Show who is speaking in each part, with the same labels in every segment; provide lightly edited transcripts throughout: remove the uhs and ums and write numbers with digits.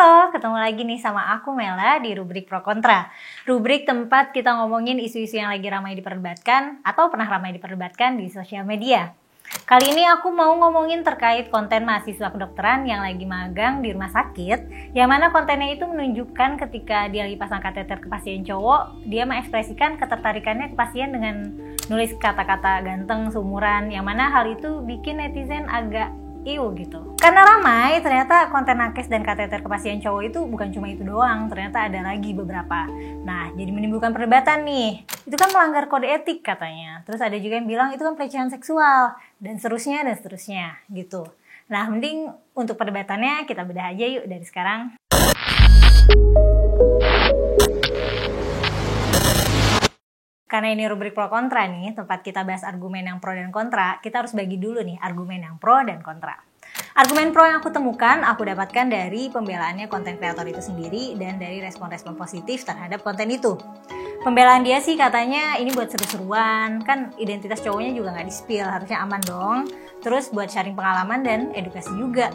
Speaker 1: Halo, ketemu lagi nih sama aku Mela di rubrik Pro Kontra. Rubrik tempat kita ngomongin isu-isu yang lagi ramai diperdebatkan atau pernah ramai diperdebatkan di sosial media. Kali ini aku mau ngomongin terkait konten mahasiswa kedokteran yang lagi magang di rumah sakit, yang mana kontennya itu menunjukkan ketika dia lagi pasang kateter ke pasien cowok, dia mengekspresikan ketertarikannya ke pasien dengan nulis kata-kata ganteng, seumuran, yang mana hal itu bikin netizen agak gitu. Karena ramai, ternyata konten nakes dan kateter ke pasien cowok itu bukan cuma itu doang, ternyata ada lagi beberapa. Nah, jadi menimbulkan perdebatan nih. Itu kan melanggar kode etik katanya. Terus ada juga yang bilang itu kan pelecehan seksual dan seterusnya gitu. Nah, mending untuk perdebatannya kita bedah aja yuk dari sekarang. Karena ini rubrik pro kontra nih, tempat kita bahas argumen yang pro dan kontra, kita harus bagi dulu nih argumen yang pro dan kontra. Argumen pro yang aku temukan, aku dapatkan dari pembelaannya konten kreator itu sendiri dan dari respon-respon positif terhadap konten itu. Pembelaan dia sih katanya ini buat seru-seruan, kan identitas cowoknya juga nggak di-spill, harusnya aman dong. Terus buat sharing pengalaman dan edukasi juga.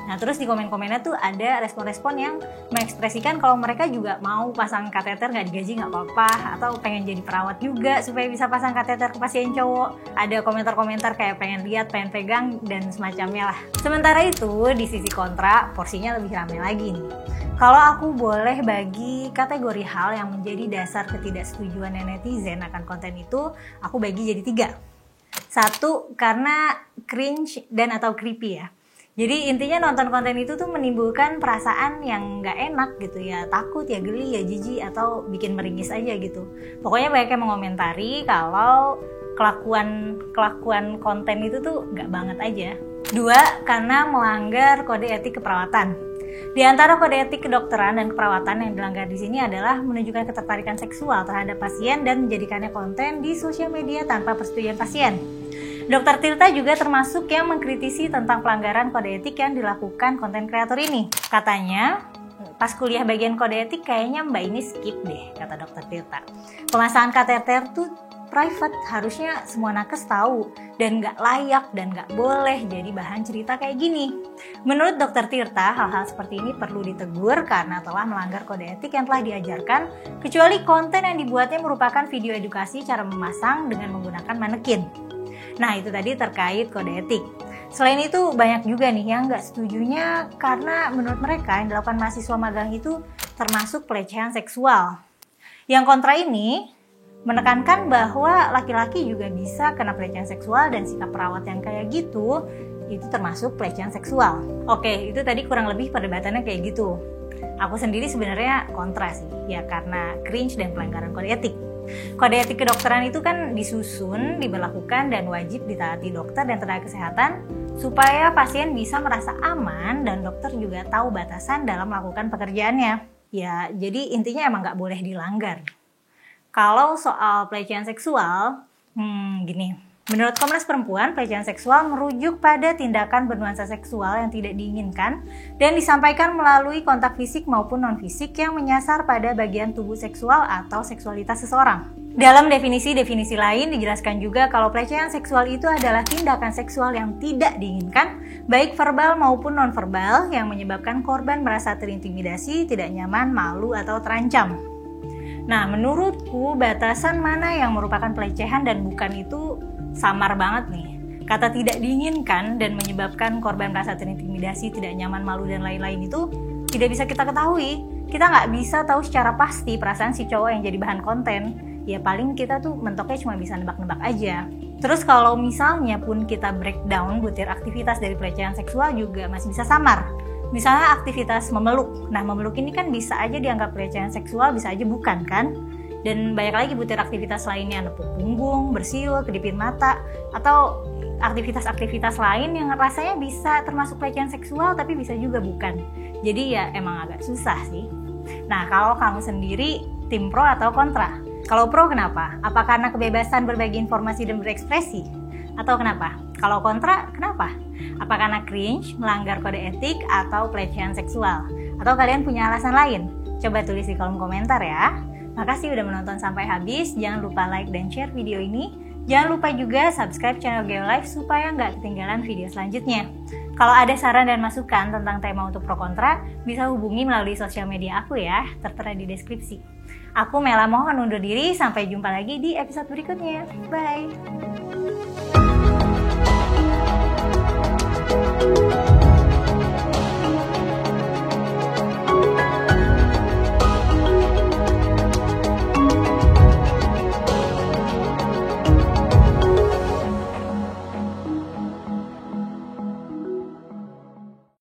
Speaker 1: Nah, terus di komen-komennya tuh ada respon-respon yang mengekspresikan kalau mereka juga mau pasang kateter nggak digaji nggak apa-apa, atau pengen jadi perawat juga supaya bisa pasang kateter ke pasien cowok. Ada komentar-komentar kayak pengen lihat, pengen pegang, dan semacamnya lah. Sementara itu, di sisi kontra, porsinya lebih ramai lagi nih. Kalau aku boleh bagi kategori hal yang menjadi dasar ketidaksetujuan netizen akan konten itu, aku bagi jadi 3. 1, karena cringe dan atau creepy ya. Jadi intinya nonton konten itu tuh menimbulkan perasaan yang nggak enak gitu ya, takut ya, geli ya, jijik atau bikin meringis aja gitu. Pokoknya banyak yang mengomentari kalau kelakuan konten itu tuh nggak banget aja. 2, karena melanggar kode etik keperawatan. Di antara kode etik kedokteran dan keperawatan yang dilanggar di sini adalah menunjukkan ketertarikan seksual terhadap pasien dan menjadikannya konten di sosial media tanpa persetujuan pasien. Dr. Tirta juga termasuk yang mengkritisi tentang pelanggaran kode etik yang dilakukan konten kreator ini. Katanya, pas kuliah bagian kode etik kayaknya mbak ini skip deh, kata Dr. Tirta. Pemasangan kateter tuh private, harusnya semua nakes tahu, dan nggak layak dan nggak boleh jadi bahan cerita kayak gini. Menurut Dr. Tirta, hal-hal seperti ini perlu ditegur karena telah melanggar kode etik yang telah diajarkan, kecuali konten yang dibuatnya merupakan video edukasi cara memasang dengan menggunakan manekin. Nah, itu tadi terkait kode etik. Selain itu, banyak juga nih yang nggak setujunya karena menurut mereka yang dilakukan mahasiswa magang itu termasuk pelecehan seksual. Yang kontra ini menekankan bahwa laki-laki juga bisa kena pelecehan seksual dan sikap perawat yang kayak gitu itu termasuk pelecehan seksual. Oke, itu tadi kurang lebih perdebatannya kayak gitu. Aku sendiri sebenarnya kontra sih, ya karena cringe dan pelanggaran kode etik. Kode etik kedokteran itu kan disusun, diberlakukan, dan wajib ditaati dokter dan tenaga kesehatan supaya pasien bisa merasa aman dan dokter juga tahu batasan dalam melakukan pekerjaannya. Ya, jadi intinya emang nggak boleh dilanggar. Kalau soal pelecehan seksual, gini. Menurut Komnas Perempuan, pelecehan seksual merujuk pada tindakan bernuansa seksual yang tidak diinginkan dan disampaikan melalui kontak fisik maupun non-fisik yang menyasar pada bagian tubuh seksual atau seksualitas seseorang. Dalam definisi-definisi lain dijelaskan juga kalau pelecehan seksual itu adalah tindakan seksual yang tidak diinginkan, baik verbal maupun non-verbal, yang menyebabkan korban merasa terintimidasi, tidak nyaman, malu, atau terancam. Nah, menurutku batasan mana yang merupakan pelecehan dan bukan itu samar banget nih. Kata tidak diinginkan dan menyebabkan korban merasa terintimidasi, tidak nyaman, malu, dan lain-lain itu tidak bisa kita ketahui. Kita nggak bisa tahu secara pasti perasaan si cowok yang jadi bahan konten. Ya paling kita tuh mentoknya cuma bisa nebak-nebak aja. Terus kalau misalnya pun kita breakdown butir aktivitas dari pelecehan seksual juga masih bisa samar. Misalnya aktivitas memeluk. Nah, memeluk ini kan bisa aja dianggap pelecehan seksual, bisa aja bukan kan? Dan banyak lagi butir aktivitas lainnya, nepuk punggung, bersiul, kedipin mata, atau aktivitas-aktivitas lain yang rasanya bisa termasuk pelecehan seksual tapi bisa juga bukan. Jadi ya emang agak susah sih. Nah, kalau kamu sendiri tim pro atau kontra? Kalau pro kenapa? Apa karena kebebasan berbagi informasi dan berekspresi? Atau kenapa? Kalau kontra, kenapa? Apa karena cringe, melanggar kode etik, atau pelecehan seksual? Atau kalian punya alasan lain? Coba tulis di kolom komentar ya. Makasih udah menonton sampai habis. Jangan lupa like dan share video ini. Jangan lupa juga subscribe channel Geolife supaya nggak ketinggalan video selanjutnya. Kalau ada saran dan masukan tentang tema untuk pro kontra, bisa hubungi melalui sosial media aku ya, tertera di deskripsi. Aku Mela mohon undur diri, sampai jumpa lagi di episode berikutnya. Bye!